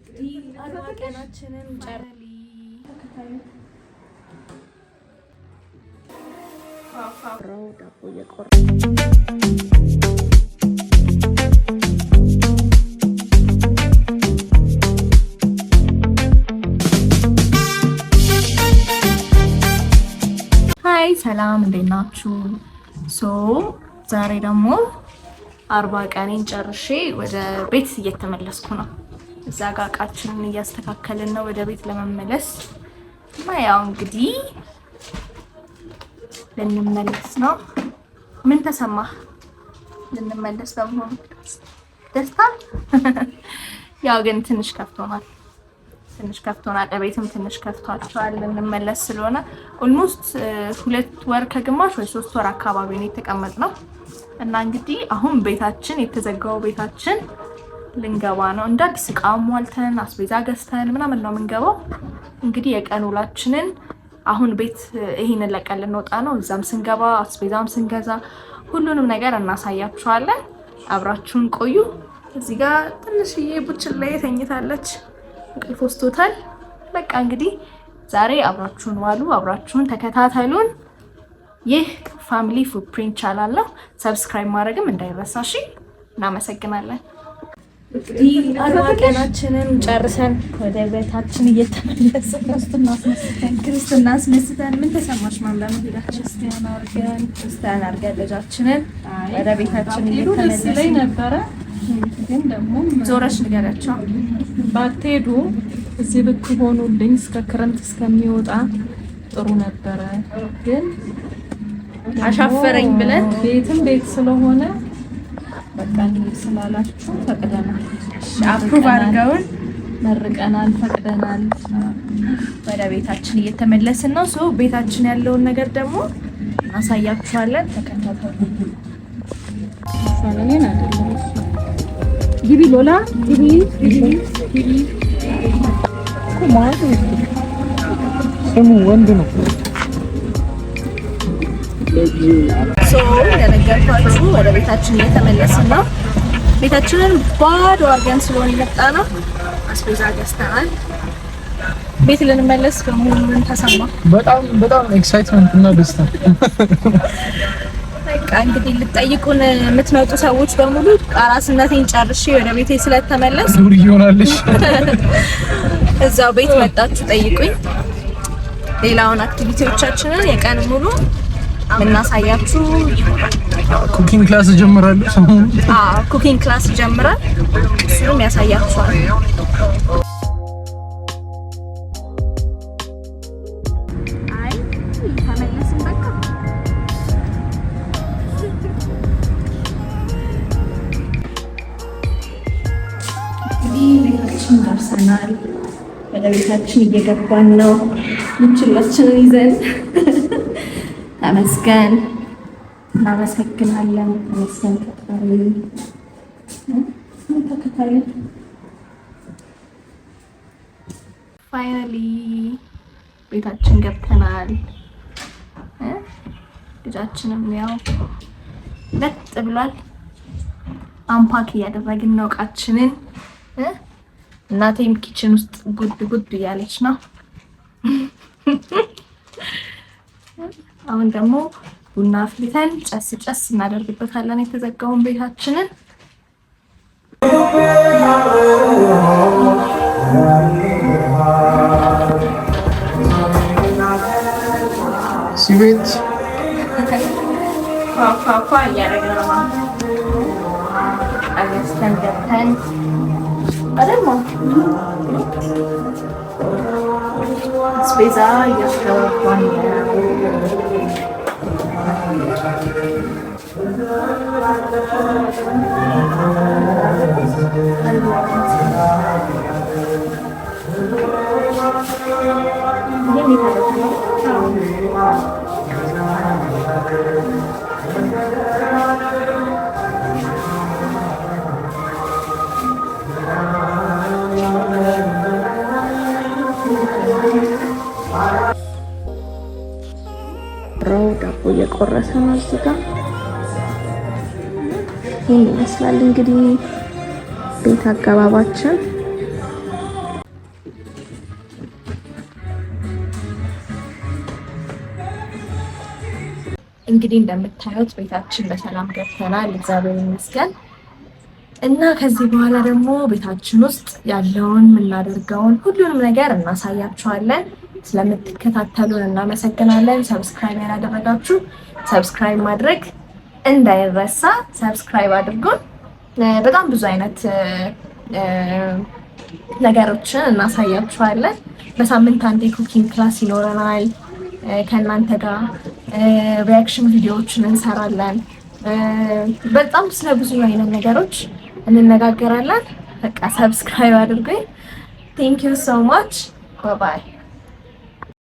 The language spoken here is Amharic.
ቀናችንን ጨርሊ ፋፋራው ዳቦ እየቆረ ሃይ ሰላም እንዴት ናችሁ? ዛሬ ደግሞ 40 ቀኔን ጨርሼ ወደ ቤት እየተመለስኩ ነው። እዛ ጋር እቃችንን እያስተካከልን ነው ወደ ቤት ለመመለስ። ያው እንግዲህ ልንመለስ ነው። ምን ተሰማህ? ልንመለስ ደግሞ ደስታ? ያው ግን ትንሽ ከፍቶናል። ቤትም ትንሽ ከፍቷቸዋል ልንመለስ ስለሆነ ኦልሞስት 2 ወር ከግማሽ ወይ 3 ወር አካባቢ ነው የተቀመጥነው እና እንግዲህ አሁን ቤታችን የተዘጋው ቤታችን ልንገባ ነው። እንደ አዲስ ዕቃ ሟልተን አስቤዛ ገዝተን ምናምን ነው የምንገባው። እንግዲህ የቀን ውላችንን አሁን ቤት ይሄንን ለቀን ልንወጣ ነው። እዛም ስንገባ አስቤዛም ስንገዛ ሁሉንም ነገር እናሳያችኋለን። አብራችሁን ቆዩ። እዚህ ጋር ትንሽዬ ቡችላ ተኝታለች። እንቅልፍ ወስዶታል። በቃ እንግዲህ ዛሬ አብራችሁን ዋሉ፣ አብራችሁን ተከታተሉን። ይህ ፋሚሊ ፉትፕሪንት ቻናል ነው። ሰብስክራይብ ማድረግም እንዳይረሳ እሺ። እናመሰግናለን። እንግዲህ 40 ቀናችንን ጨርሰን ወደ ቤታችን እየተመለስን ክርስትና አስነስተን ምን ተሰማሽ? ማምለሙ ሄዳችን ክርስቲያን አድርገን ልጃችንን ወደ ቤታችን እየተመለስን ነበረ። ግን ደግሞ ዞረሽ ንገራቸው ባትሄዱ እዚህ ብትሆኑልኝ እስከ ክረምት እስከሚወጣ ጥሩ ነበረ። ግን አሻፈረኝ ብለን ቤትም ቤት ስለሆነ በቃ እንዴ ስላላችሁ ፈቅደናል። አፕሩቭ አድርገውን መርቀናል፣ ፈቅደናል። ወደ ቤታችን እየተመለስን ነው። ቤታችን ያለውን ነገር ደግሞ እናሳያችኋለን። ተከታተሉ። ሰላምን አይደለም ግቢ ሎላ ግቢ ኮማንድ ስሙ ወንድ ነው። ለነገርኳችሁ ወደ ቤታችን እየተመለስን ነው። ቤታችንን ባዶ አድርገን ስለሆነ የመጣ ነው። አስቤዛ ገዝተናል። ቤት ልንመለስ በመሆኑ ምን ተሰማ? በጣም ኤክሳይትመንት እና ደስታ። በቃ እንግዲህ ልትጠይቁን የምትመጡ ሰዎች በሙሉ አራስነቴን ጨርሼ ወደ ቤቴ ስለተመለስ ዱር ይሆናልሽ እዛው ቤት መጣችሁ ጠይቁኝ። ሌላውን አክቲቪቲዎቻችንን የቀን ሙሉ ምናሳያችሁ ይሆናል። ኩኪንግ ክላስ ጀምራለሁ ሰሞኑን። ኩኪንግ ክላስ ጀምራል። እሱንም ያሳያችኋል። ተመለስን በቃ ቤታችን ደርሰናል። ወደ ቤታችን እየገባን ነው። ምንችላችንን ይዘን ተመስገን፣ እናመሰግናለን። ተመስገን ተከታተሉ። ፋይናሊ ቤታችን ገብተናል። ልጃችንም ያው ለጥ ብሏል። አምፓክ እያደረግን ነው እቃችንን። እናቴም ኪችን ውስጥ ጉድ እያለች ነው። አሁን ደግሞ ቡና አፍልተን ጨስ እናደርግበታለን የተዘጋውን ቤታችንን። ሲቤት ፋፋ እያደረግን ነው። አገስተን ገብተን አደማ አስቤዛ እያስገባን ዳቦ እየቆረሰ ነው እዚህ ጋር። ይሄን ይመስላል እንግዲህ ቤት አገባባችን። እንግዲህ እንደምታዩት ቤታችን በሰላም ገብተናል፣ እግዚአብሔር ይመስገን። እና ከዚህ በኋላ ደግሞ ቤታችን ውስጥ ያለውን የምናደርገውን ሁሉንም ነገር እናሳያችኋለን። ስለምትከታተሉን እናመሰግናለን። ሰብስክራይብ ያላደረጋችሁ ሰብስክራይብ ማድረግ እንዳይረሳ፣ ሰብስክራይብ አድርጉን። በጣም ብዙ አይነት ነገሮችን እናሳያችኋለን። በሳምንት አንዴ ኩኪንግ ክላስ ይኖረናል። ከእናንተ ጋር ሪያክሽን ቪዲዮዎችን እንሰራለን። በጣም ስለ ብዙ አይነት ነገሮች እንነጋገራለን። በቃ ሰብስክራይብ አድርጉኝ። ቴንክ ዩ ሶ ማች ባይ ባይ።